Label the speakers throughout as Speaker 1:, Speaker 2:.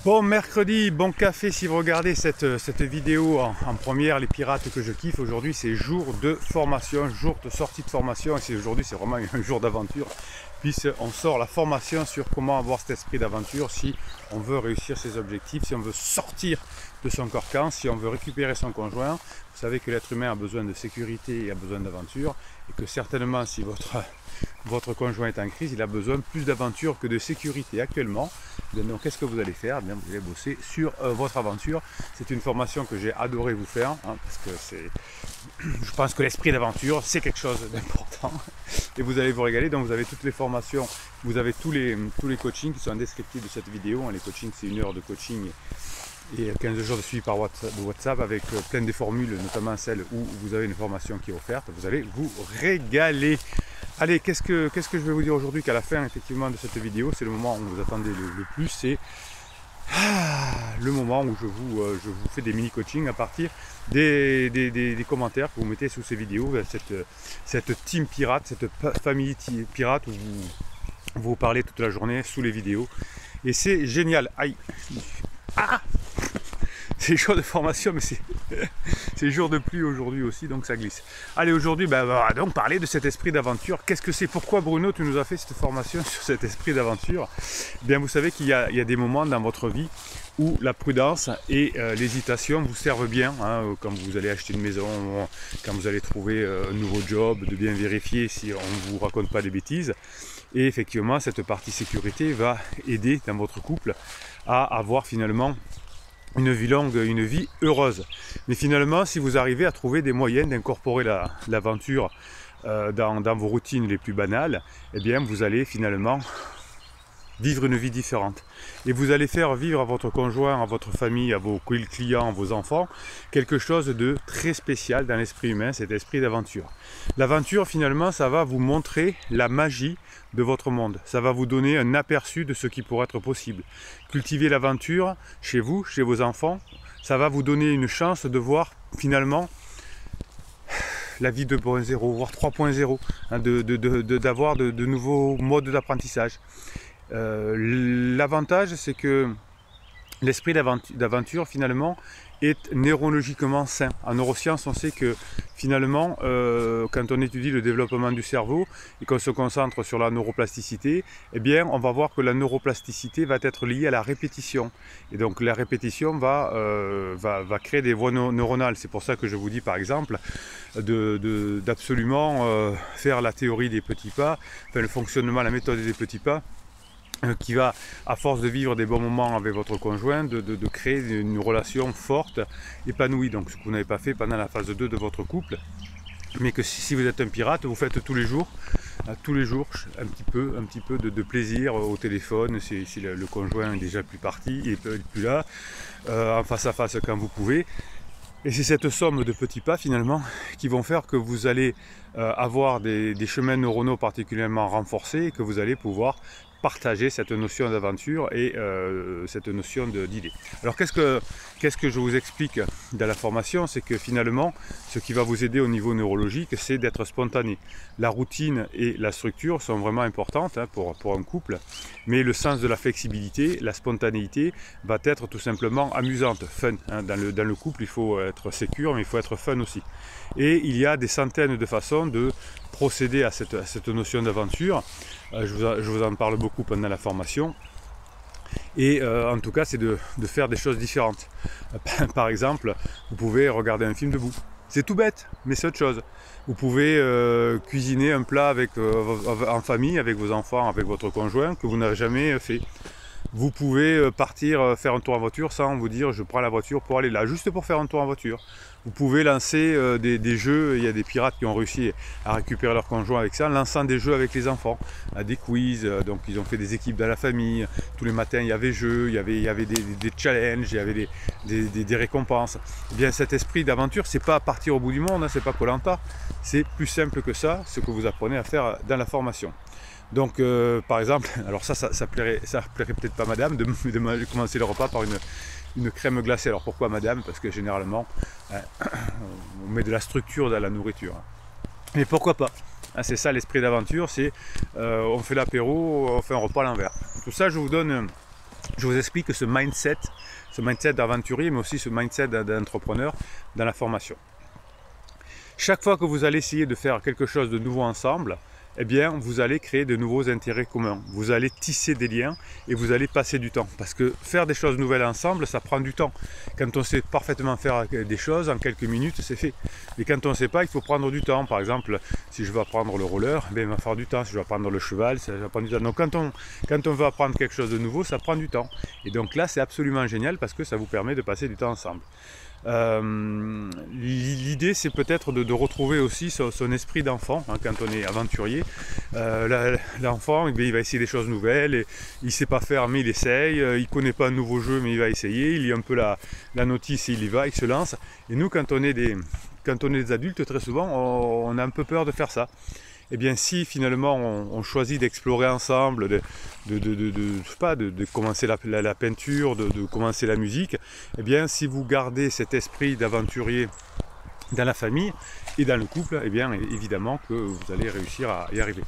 Speaker 1: Bon mercredi, bon café si vous regardez cette vidéo en première, les pirates que je kiffe. Aujourd'hui c'est jour de formation, jour de sortie de formation et aujourd'hui c'est vraiment un jour d'aventure puisqu'on sort la formation sur comment avoir cet esprit d'aventure si on veut réussir ses objectifs, si on veut sortir de son carcan, si on veut récupérer son conjoint. Vous savez que l'être humain a besoin de sécurité et a besoin d'aventure et que certainement si votre conjoint est en crise, il a besoin plus d'aventure que de sécurité actuellement. Donc qu'est-ce que vous allez faire? Bien, vous allez bosser sur votre aventure. C'est une formation que j'ai adoré vous faire parce que je pense que l'esprit d'aventure c'est quelque chose d'important et vous allez vous régaler. Donc vous avez toutes les formations, vous avez tous les coachings qui sont descriptifs de cette vidéo. Les coachings, c'est 1 heure de coaching et 15 jours de suivi par WhatsApp avec plein de formules, notamment celle où vous avez une formation qui est offerte. Vous allez vous régaler. Allez, qu'est-ce que je vais vous dire aujourd'hui qu'à la fin effectivement de cette vidéo, c'est le moment où vous attendez le plus, c'est le moment où je vous fais des mini-coachings à partir des commentaires que vous mettez sous ces vidéos, cette team pirate, cette famille pirate où vous parlez toute la journée sous les vidéos. Et c'est génial. Aïe. Ah, c'est jour de formation, mais c'est jour de pluie aujourd'hui aussi, donc ça glisse. Allez, aujourd'hui, on va donc parler de cet esprit d'aventure. Qu'est-ce que c'est? Pourquoi Bruno, tu nous as fait cette formation sur cet esprit d'aventure? Bien, vous savez qu'il y a des moments dans votre vie où la prudence et l'hésitation vous servent bien, quand vous allez acheter une maison, quand vous allez trouver un nouveau job, de bien vérifier si on ne vous raconte pas des bêtises. Et effectivement, cette partie sécurité va aider dans votre couple à avoir finalement une vie longue, une vie heureuse. Mais finalement, si vous arrivez à trouver des moyens d'incorporer l'aventure dans vos routines les plus banales, eh bien vous allez finalement vivre une vie différente. Et vous allez faire vivre à votre conjoint, à votre famille, à vos clients, à vos enfants, quelque chose de très spécial dans l'esprit humain, cet esprit d'aventure. L'aventure, finalement, ça va vous montrer la magie de votre monde. Ça va vous donner un aperçu de ce qui pourrait être possible. Cultiver l'aventure chez vous, chez vos enfants, ça va vous donner une chance de voir finalement la vie 2.0, voire 3.0, d'avoir de nouveaux modes d'apprentissage. L'avantage, c'est que l'esprit d'aventure finalement est neurologiquement sain. En neurosciences, on sait que finalement, quand on étudie le développement du cerveau et qu'on se concentre sur la neuroplasticité, eh bien, on va voir que la neuroplasticité va être liée à la répétition. Et donc, la répétition va créer des voies neuronales. C'est pour ça que je vous dis, par exemple, d'absolument faire la théorie des petits pas, enfin, le fonctionnement, la méthode des petits pas, qui va, à force de vivre des bons moments avec votre conjoint, de créer une relation forte, épanouie. Donc ce que vous n'avez pas fait pendant la phase 2 de votre couple, mais que si vous êtes un pirate, vous faites tous les jours un petit peu de plaisir au téléphone, si le conjoint est déjà plus parti, il n'est plus là, en face à face quand vous pouvez. Et c'est cette somme de petits pas finalement qui vont faire que vous allez avoir des chemins neuronaux particulièrement renforcés et que vous allez pouvoir partager cette notion d'aventure et cette notion d'idée. Alors qu'est-ce que je vous explique dans la formation? C'est que finalement, ce qui va vous aider au niveau neurologique, c'est d'être spontané. La routine et la structure sont vraiment importantes pour un couple, mais le sens de la flexibilité, la spontanéité va être tout simplement amusante, fun. Dans le couple, il faut être sécure, mais il faut être fun aussi. Et il y a des centaines de façons de procéder à cette notion d'aventure. Je vous en parle beaucoup pendant la formation. Et en tout cas, c'est de faire des choses différentes. Par exemple, vous pouvez regarder un film debout. C'est tout bête, mais c'est autre chose. Vous pouvez cuisiner un plat en famille, avec vos enfants, avec votre conjoint, que vous n'avez jamais fait. Vous pouvez partir faire un tour en voiture sans vous dire je prends la voiture pour aller là, juste pour faire un tour en voiture. Vous pouvez lancer des jeux, il y a des pirates qui ont réussi à récupérer leur conjoint avec ça, en lançant des jeux avec les enfants, des quiz, donc ils ont fait des équipes dans la famille, tous les matins il y avait jeux, il y avait des challenges, il y avait des récompenses. Et bien cet esprit d'aventure, c'est pas partir au bout du monde, c'est pas Koh-Lanta, c'est plus simple que ça, ce que vous apprenez à faire dans la formation. Donc par exemple, alors ça plairait peut-être pas madame de commencer le repas par une crème glacée. Alors pourquoi madame? Parce que généralement on met de la structure dans la nourriture. Mais pourquoi pas? C'est ça l'esprit d'aventure, c'est on fait l'apéro, on fait un repas à l'envers. Tout ça je vous donne je vous explique ce mindset d'aventurier, mais aussi ce mindset d'entrepreneur dans la formation. Chaque fois que vous allez essayer de faire quelque chose de nouveau ensemble, eh bien, vous allez créer de nouveaux intérêts communs. Vous allez tisser des liens et vous allez passer du temps. Parce que faire des choses nouvelles ensemble, ça prend du temps. Quand on sait parfaitement faire des choses, en quelques minutes, c'est fait. Mais quand on ne sait pas, il faut prendre du temps. Par exemple, si je veux apprendre le roller, il va falloir du temps. Si je veux apprendre le cheval, ça va prendre du temps. Donc quand on veut apprendre quelque chose de nouveau, ça prend du temps. Et donc là, c'est absolument génial parce que ça vous permet de passer du temps ensemble. L'idée c'est peut-être de retrouver aussi son esprit d'enfant hein, quand on est aventurier. L'enfant il va essayer des choses nouvelles, et il ne sait pas faire mais il essaye, il ne connaît pas un nouveau jeu mais il va essayer, il lit un peu la notice et il y va, il se lance. Et nous quand on est des adultes, très souvent on a un peu peur de faire ça. Eh bien si finalement on choisit d'explorer ensemble, de commencer la peinture, de commencer la musique, eh bien si vous gardez cet esprit d'aventurier dans la famille et dans le couple, eh bien évidemment que vous allez réussir à y arriver.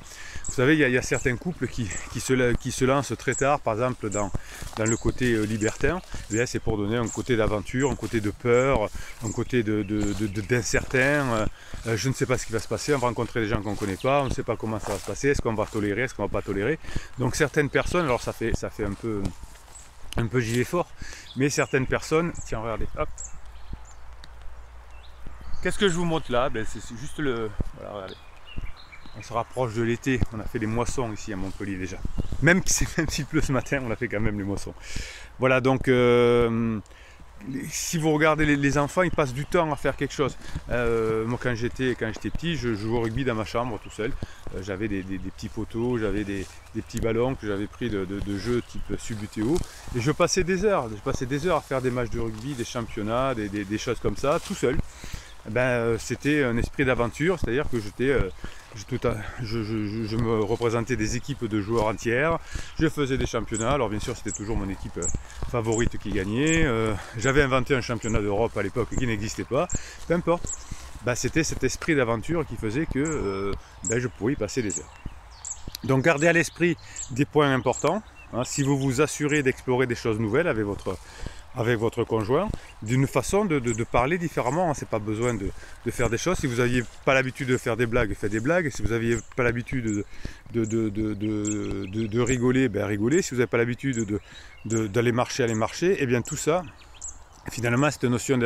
Speaker 1: Vous savez, il y a certains couples qui se lancent très tard, par exemple dans le côté libertin. C'est pour donner un côté d'aventure, un côté de peur, un côté d'incertain. Je ne sais pas ce qui va se passer, on va rencontrer des gens qu'on ne connaît pas, on ne sait pas comment ça va se passer, est-ce qu'on va tolérer, est-ce qu'on ne va pas tolérer. Donc certaines personnes, alors ça fait un peu gilet fort, mais certaines personnes, tiens regardez, hop. Qu'est-ce que je vous montre là? C'est juste voilà, regardez. On se rapproche de l'été, on a fait des moissons ici à Montpellier déjà. Même s'il pleut ce matin, on a fait quand même les moissons. Voilà, donc si vous regardez les enfants, ils passent du temps à faire quelque chose. Moi quand j'étais petit, je jouais au rugby dans ma chambre tout seul. J'avais des petits poteaux, j'avais des petits ballons que j'avais pris de jeux type Subbuteo. Et je passais des heures à faire des matchs de rugby, des championnats, des choses comme ça, tout seul. C'était un esprit d'aventure, c'est-à-dire que je me représentais des équipes de joueurs entières, je faisais des championnats, alors bien sûr c'était toujours mon équipe favorite qui gagnait, j'avais inventé un championnat d'Europe à l'époque qui n'existait pas, peu importe, c'était cet esprit d'aventure qui faisait que je pouvais y passer des heures. Donc gardez à l'esprit des points importants, hein, si vous vous assurez d'explorer des choses nouvelles avec votre conjoint, d'une façon de parler différemment. C'est pas besoin de faire des choses. Si vous n'aviez pas l'habitude de faire des blagues, faites des blagues. Si vous n'aviez pas l'habitude de rigoler, rigolez. Si vous n'avez pas l'habitude d'aller marcher, allez marcher. Et bien tout ça, finalement, cette notion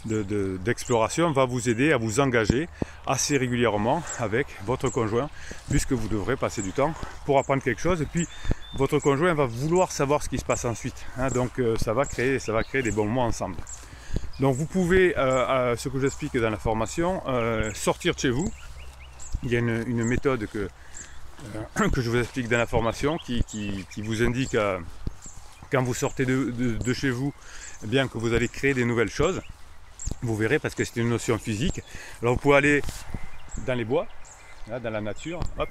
Speaker 1: d'exploration va vous aider à vous engager assez régulièrement avec votre conjoint, puisque vous devrez passer du temps pour apprendre quelque chose, et puis votre conjoint va vouloir savoir ce qui se passe ensuite, hein, donc ça va créer des bons moments ensemble. Donc vous pouvez, ce que j'explique dans la formation, sortir de chez vous. Il y a une méthode que je vous explique dans la formation qui vous indique quand vous sortez de chez vous, eh bien que vous allez créer des nouvelles choses. Vous verrez, parce que c'est une notion physique. Alors vous pouvez aller dans les bois, là, dans la nature, hop.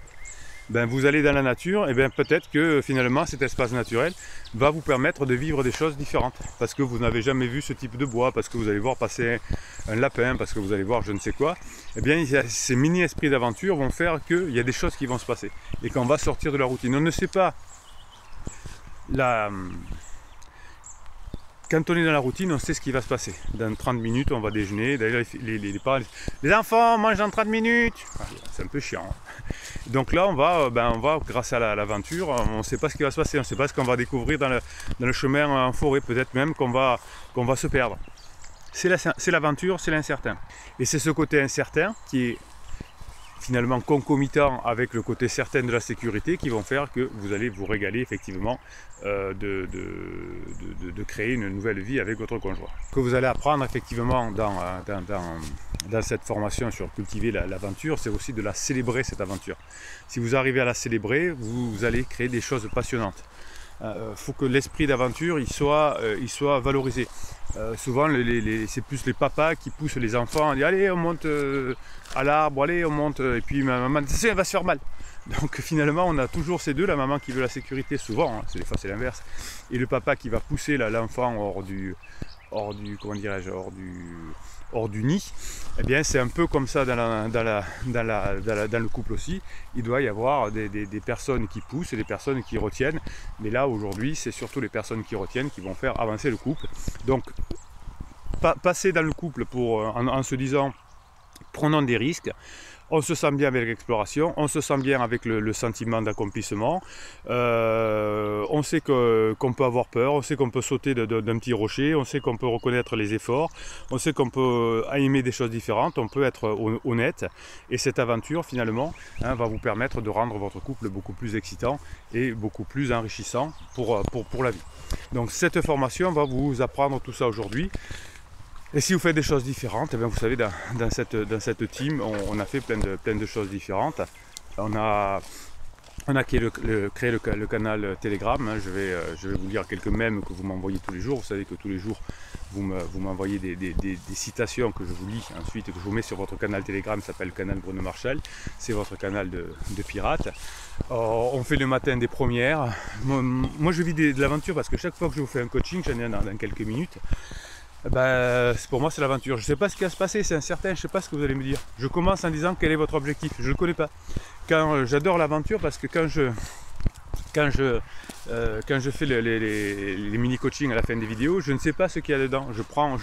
Speaker 1: Vous allez dans la nature, et peut-être que finalement cet espace naturel va vous permettre de vivre des choses différentes, parce que vous n'avez jamais vu ce type de bois, parce que vous allez voir passer un lapin, parce que vous allez voir je ne sais quoi. Ces mini-esprits d'aventure vont faire qu'il y a des choses qui vont se passer, et qu'on va sortir de la routine. On ne sait pas quand on est dans la routine, on sait ce qui va se passer. Dans 30 minutes, on va déjeuner. D'ailleurs, les parents disent « Les enfants, mangent dans 30 minutes !» C'est un peu chiant. Donc là, on va grâce à l'aventure, on ne sait pas ce qui va se passer. On ne sait pas ce qu'on va découvrir dans le chemin en forêt. Peut-être même qu'on va se perdre. C'est l'aventure, c'est l'incertain. Et c'est ce côté incertain qui est finalement concomitant avec le côté certain de la sécurité qui vont faire que vous allez vous régaler effectivement de créer une nouvelle vie avec votre conjoint. Ce que vous allez apprendre effectivement dans cette formation sur cultiver l'aventure, c'est aussi de la célébrer, cette aventure. Si vous arrivez à la célébrer, vous allez créer des choses passionnantes. Faut que l'esprit d'aventure il soit valorisé. Souvent c'est plus les papas qui poussent les enfants à dire allez on monte à l'arbre, allez on monte, et puis ma maman dit elle va se faire mal. Donc finalement on a toujours ces deux, la maman qui veut la sécurité souvent, hein, des fois c'est l'inverse, et le papa qui va pousser l'enfant hors du hors du nid. Eh bien, c'est un peu comme ça dans le couple aussi. Il doit y avoir des personnes qui poussent et des personnes qui retiennent. Mais là, aujourd'hui, c'est surtout les personnes qui retiennent qui vont faire avancer le couple. Donc, passer dans le couple en se disant, prenons des risques. On se sent bien avec l'exploration, on se sent bien avec le sentiment d'accomplissement, on sait qu'on peut avoir peur, on sait qu'on peut sauter d'un petit rocher, on sait qu'on peut reconnaître les efforts, on sait qu'on peut aimer des choses différentes, on peut être honnête, et cette aventure finalement va vous permettre de rendre votre couple beaucoup plus excitant et beaucoup plus enrichissant pour la vie. Donc cette formation va vous apprendre tout ça aujourd'hui. Et si vous faites des choses différentes, eh bien vous savez, dans cette team, on a fait plein de choses différentes. On a créé le canal Telegram. Je vais vous lire quelques mèmes que vous m'envoyez tous les jours. Vous savez que tous les jours, vous m'envoyez des citations que je vous lis ensuite et que je vous mets sur votre canal Telegram. Ça s'appelle le canal Bruno Marchal. C'est votre canal de pirate. On fait le matin des premières. Moi je vis de l'aventure parce que chaque fois que je vous fais un coaching, j'en ai un dans quelques minutes. Pour moi c'est l'aventure. Je ne sais pas ce qui va se passer, c'est incertain, je ne sais pas ce que vous allez me dire. Je commence en disant quel est votre objectif, je ne le connais pas. J'adore l'aventure parce que quand je fais les mini-coachings à la fin des vidéos, je ne sais pas ce qu'il y a dedans. Je prends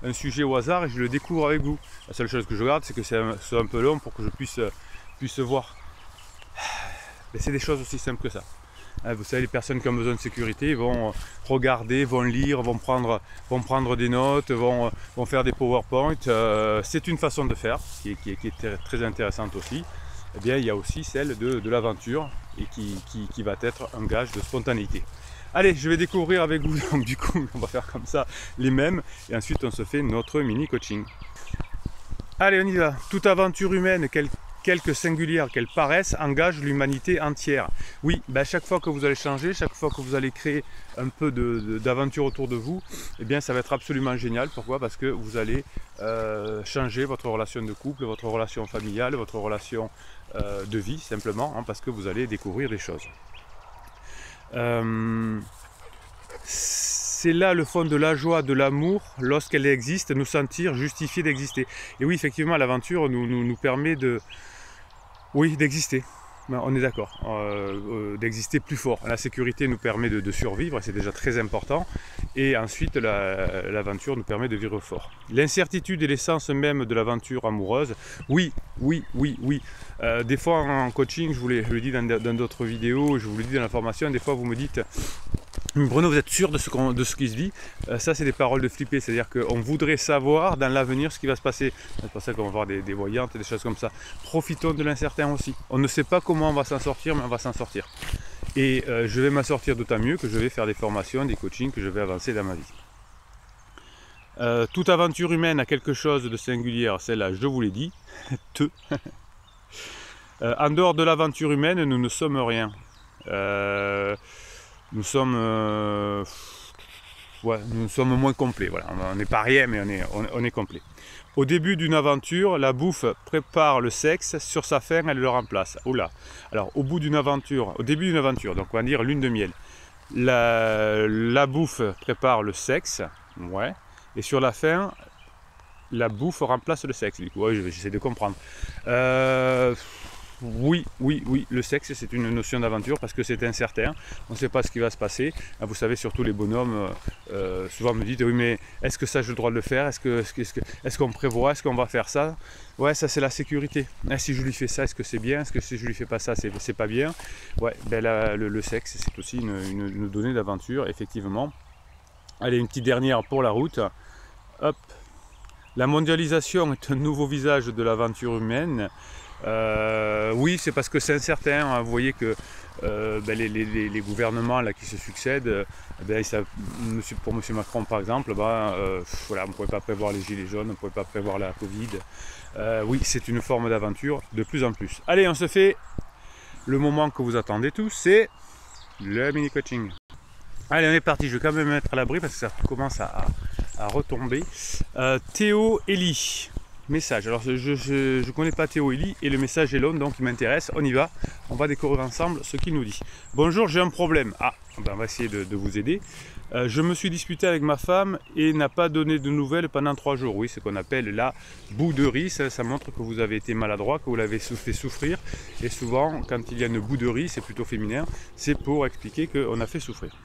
Speaker 1: un sujet au hasard et je le découvre avec vous. La seule chose que je regarde, c'est que c'est un peu long pour que je puisse voir. Mais c'est des choses aussi simples que ça. Vous savez, les personnes qui ont besoin de sécurité vont regarder, vont lire, vont prendre des notes, vont faire des PowerPoint. C'est une façon de faire qui est très intéressante aussi. Eh bien, il y a aussi celle de l'aventure et qui va être un gage de spontanéité. Allez, je vais découvrir avec vous, donc du coup, on va faire comme ça les mêmes et ensuite on se fait notre mini coaching. Allez, on y va. Toute aventure humaine, quelque singulière qu'elle paraisse, engage l'humanité entière. Oui, chaque fois que vous allez changer, chaque fois que vous allez créer un peu d'aventure autour de vous, eh bien ça va être absolument génial. Pourquoi? Parce que vous allez changer votre relation de couple, votre relation familiale, votre relation de vie simplement, parce que vous allez découvrir des choses. C'est là le fond de la joie, de l'amour, lorsqu'elle existe, nous sentir justifiés d'exister. Et oui, effectivement, l'aventure nous permet d'exister. On est d'accord, d'exister plus fort. La sécurité nous permet de survivre, c'est déjà très important. Et ensuite, l'aventure nous permet de vivre fort. L'incertitude est l'essence même de l'aventure amoureuse. Oui. Des fois en coaching, je le dis dans d'autres vidéos, je vous le dis dans la formation, des fois vous me dites Bruno, vous êtes sûr de ce qui se dit? Ça, c'est des paroles de flipper, c'est-à-dire qu'on voudrait savoir dans l'avenir ce qui va se passer. C'est pour ça qu'on va voir des voyantes, des choses comme ça. Profitons de l'incertain aussi. On ne sait pas comment on va s'en sortir, mais on va s'en sortir. Et je vais m'en sortir d'autant mieux que je vais faire des formations, des coachings, que je vais avancer dans ma vie. Toute aventure humaine a quelque chose de singulière, celle-là, je vous l'ai dit. En dehors de l'aventure humaine, nous ne sommes rien. Nous sommes moins complets. Voilà. On n'est pas rien, mais on est complet. Au début d'une aventure, la bouffe prépare le sexe, sur sa fin, elle le remplace. Oula. Alors, au début d'une aventure, donc on va dire lune de miel, la bouffe prépare le sexe, ouais, et sur la fin, la bouffe remplace le sexe. Du coup, ouais, j'essaie de comprendre. Oui, le sexe c'est une notion d'aventure parce que c'est incertain, on ne sait pas ce qui va se passer. Vous savez, surtout les bonhommes, souvent me disent oui, mais est-ce que ça j'ai le droit de le faire, est-ce qu'on prévoit, est-ce qu'on va faire ça? Ouais, ça c'est la sécurité. Si je lui fais ça, est-ce que c'est bien? Est-ce que si je lui fais pas ça, c'est pas bien? Ouais, là, le sexe c'est aussi une donnée d'aventure, effectivement. Allez, une petite dernière pour la route. Hop. La mondialisation est un nouveau visage de l'aventure humaine. Oui, c'est parce que c'est incertain. Vous voyez que les gouvernements là, qui se succèdent, pour M. Macron par exemple, voilà, on ne pouvait pas prévoir les gilets jaunes, on ne pouvait pas prévoir la Covid. Oui, c'est une forme d'aventure de plus en plus. Allez, on se fait le moment que vous attendez tous, c'est le mini coaching. Allez, on est parti. Je vais quand même me mettre à l'abri parce que ça commence à retomber. Théo Elie. message. Alors je connais pas Théo Eli et le message est long, donc il m'intéresse. On y va, on va découvrir ensemble ce qu'il nous dit. Bonjour, j'ai un problème. Ah, ben on va essayer de vous aider. Je me suis disputé avec ma femme et n'a pas donné de nouvelles pendant 3 jours. Oui, ce qu'on appelle la bouderie. Ça montre que vous avez été maladroit, que vous l'avez fait souffrir. Et souvent, quand il y a une bouderie, c'est plutôt féminin, c'est pour expliquer qu'on a fait souffrir.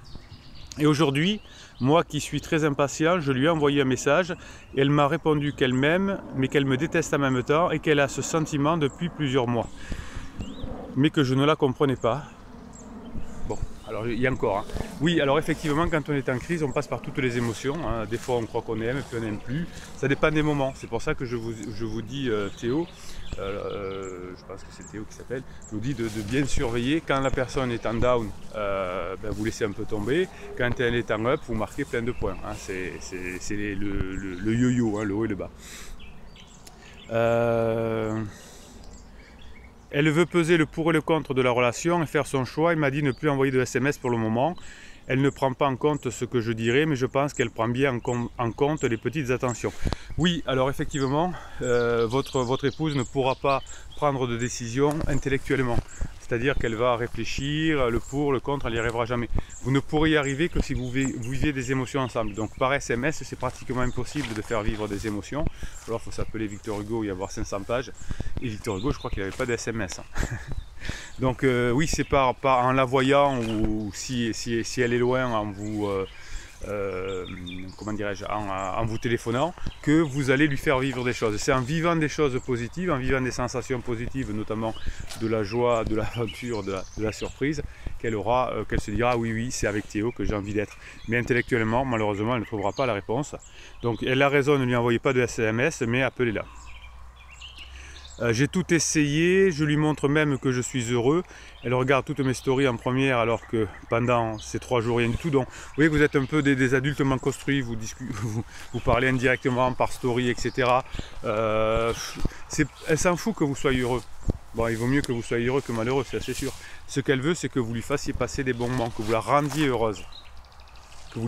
Speaker 1: Et aujourd'hui, moi qui suis très impatient, je lui ai envoyé un message et elle m'a répondu qu'elle m'aime, mais qu'elle me déteste en même temps et qu'elle a ce sentiment depuis plusieurs mois. Mais que je ne la comprenais pas. Bon, alors il y a encore. Hein. Oui, alors effectivement, quand on est en crise, on passe par toutes les émotions. Hein. Des fois, on croit qu'on aime, puis on n'aime plus. Ça dépend des moments. C'est pour ça que je vous dis, Théo, je pense que c'est Théo qui s'appelle, je vous dis de bien surveiller. Quand la personne est en down, vous laissez un peu tomber. Quand elle est en up, vous marquez plein de points. Hein. C'est le yo-yo, hein, le haut et le bas. Elle veut peser le pour et le contre de la relation et faire son choix. Elle m'a dit ne plus envoyer de SMS pour le moment. Elle ne prend pas en compte ce que je dirais, mais je pense qu'elle prend bien en compte les petites attentions. Oui, alors effectivement, votre épouse ne pourra pas prendre de décision intellectuellement. C'est-à-dire qu'elle va réfléchir, le pour, le contre, elle n'y arrivera jamais. Vous ne pourrez y arriver que si vous vivez des émotions ensemble. Donc par SMS, c'est pratiquement impossible de faire vivre des émotions. Alors il faut s'appeler Victor Hugo, y avoir 500 pages. Et Victor Hugo, je crois qu'il n'avait pas de SMS. Hein. Donc oui, c'est pas en la voyant ou si elle est loin en vous... comment dirais-je, en vous téléphonant, que vous allez lui faire vivre des choses. C'est en vivant des choses positives, en vivant des sensations positives, notamment de la joie, de l'aventure, de la surprise, qu'elle se dira oui, c'est avec Théo que j'ai envie d'être. Mais intellectuellement, malheureusement, elle ne trouvera pas la réponse. Donc elle a raison, ne lui envoyez pas de SMS, mais appelez-la. J'ai tout essayé, je lui montre même que je suis heureux. Elle regarde toutes mes stories en première alors que pendant ces 3 jours rien du tout. Donc vous voyez que vous êtes un peu des adultement construits, vous parlez indirectement par story, etc. Elle s'en fout que vous soyez heureux. Bon, il vaut mieux que vous soyez heureux que malheureux, c'est assez sûr. Ce qu'elle veut, c'est que vous lui fassiez passer des bons moments, que vous la rendiez heureuse. Que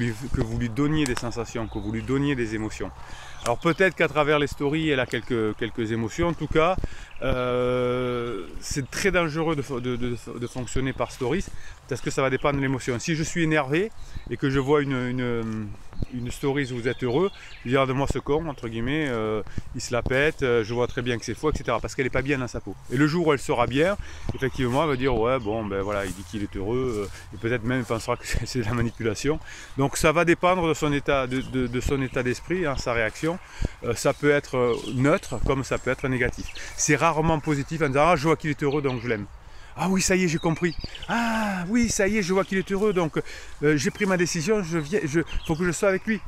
Speaker 1: vous lui donniez des sensations, que vous lui donniez des émotions. Alors peut-être qu'à travers les stories, elle a quelques émotions. En tout cas, c'est très dangereux de fonctionner par stories parce que ça va dépendre de l'émotion. Si je suis énervé et que je vois une stories où vous êtes heureux, je dis regarde-moi ce con, entre guillemets, il se la pète, je vois très bien que c'est faux, etc. Parce qu'elle n'est pas bien dans sa peau. Et le jour où elle sera bien, effectivement, elle va dire ouais, bon, ben voilà, il dit qu'il est heureux, et peut-être même pensera que c'est de la manipulation. Donc ça va dépendre de son état d'esprit, hein, sa réaction. Ça peut être neutre comme ça peut être négatif. C'est rarement positif en disant ah, je vois qu'il est heureux donc je l'aime. Ah oui, ça y est, j'ai compris. Ah oui, ça y est, je vois qu'il est heureux, donc j'ai pris ma décision, faut que je sois avec lui.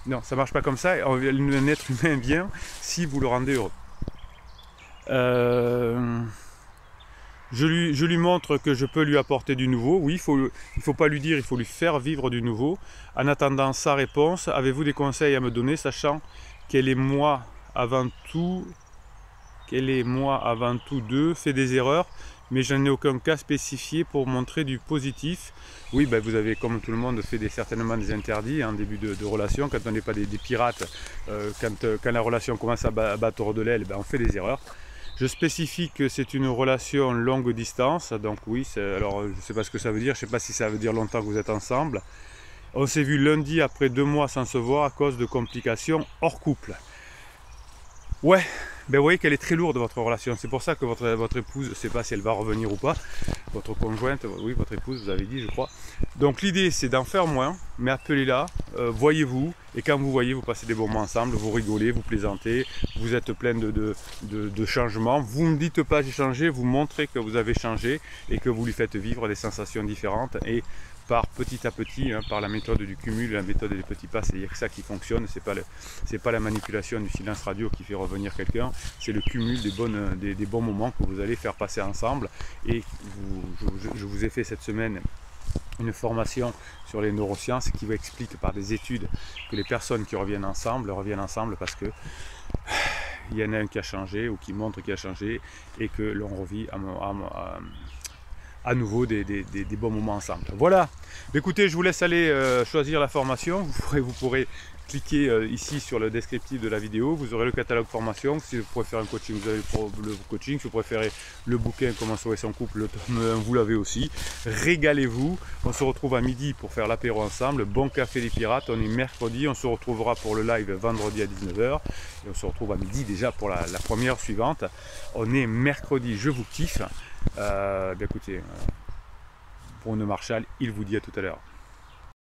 Speaker 1: Non, ça ne marche pas comme ça. Un être humain vient si vous le rendez heureux. Je lui montre que je peux lui apporter du nouveau. Oui, il ne faut pas lui dire, il faut lui faire vivre du nouveau. En attendant sa réponse, avez-vous des conseils à me donner, sachant qu'elle est moi avant tout d'eux, fait des erreurs, mais je n'ai aucun cas spécifié pour montrer du positif. Oui, ben vous avez, comme tout le monde, fait certainement des interdits en début de relation. Quand on n'est pas des pirates, quand la relation commence à battre de l'aile, ben on fait des erreurs. Je spécifie que c'est une relation longue distance, donc oui, alors je ne sais pas ce que ça veut dire, je ne sais pas si ça veut dire longtemps que vous êtes ensemble. On s'est vu lundi après 2 mois sans se voir à cause de complications hors couple. Ouais, ben vous voyez qu'elle est très lourde votre relation, c'est pour ça que votre épouse, je ne sais pas si elle va revenir ou pas, votre conjointe, oui votre épouse vous avez dit je crois. Donc l'idée c'est d'en faire moins, mais appelez-la, voyez-vous, et quand vous voyez, vous passez des bons moments ensemble, vous rigolez, vous plaisantez, vous êtes plein de changements, vous ne dites pas j'ai changé, vous montrez que vous avez changé et que vous lui faites vivre des sensations différentes et par petit à petit, hein, par la méthode du cumul, la méthode des petits pas, c'est ça qui fonctionne, c'est pas la manipulation du silence radio qui fait revenir quelqu'un, c'est le cumul des bons moments que vous allez faire passer ensemble. Et je vous ai fait cette semaine une formation sur les neurosciences qui vous explique par des études que les personnes qui reviennent ensemble parce que il y en a un qui a changé ou qui montre qu'il a changé et que l'on revit à nouveau des bons moments ensemble. Voilà, écoutez, je vous laisse aller choisir la formation, vous pourrez cliquez ici sur le descriptif de la vidéo, vous aurez le catalogue formation. Si vous préférez un coaching, vous avez le coaching. Si vous préférez le bouquin Comment sauver son couple, le tome 1, vous l'avez aussi. Régalez-vous. On se retrouve à midi pour faire l'apéro ensemble. Bon café des pirates. On est mercredi. On se retrouvera pour le live vendredi à 19h. Et on se retrouve à midi déjà pour la première suivante. On est mercredi. Je vous kiffe. Écoutez, Bruno Marchal, il vous dit à tout à l'heure.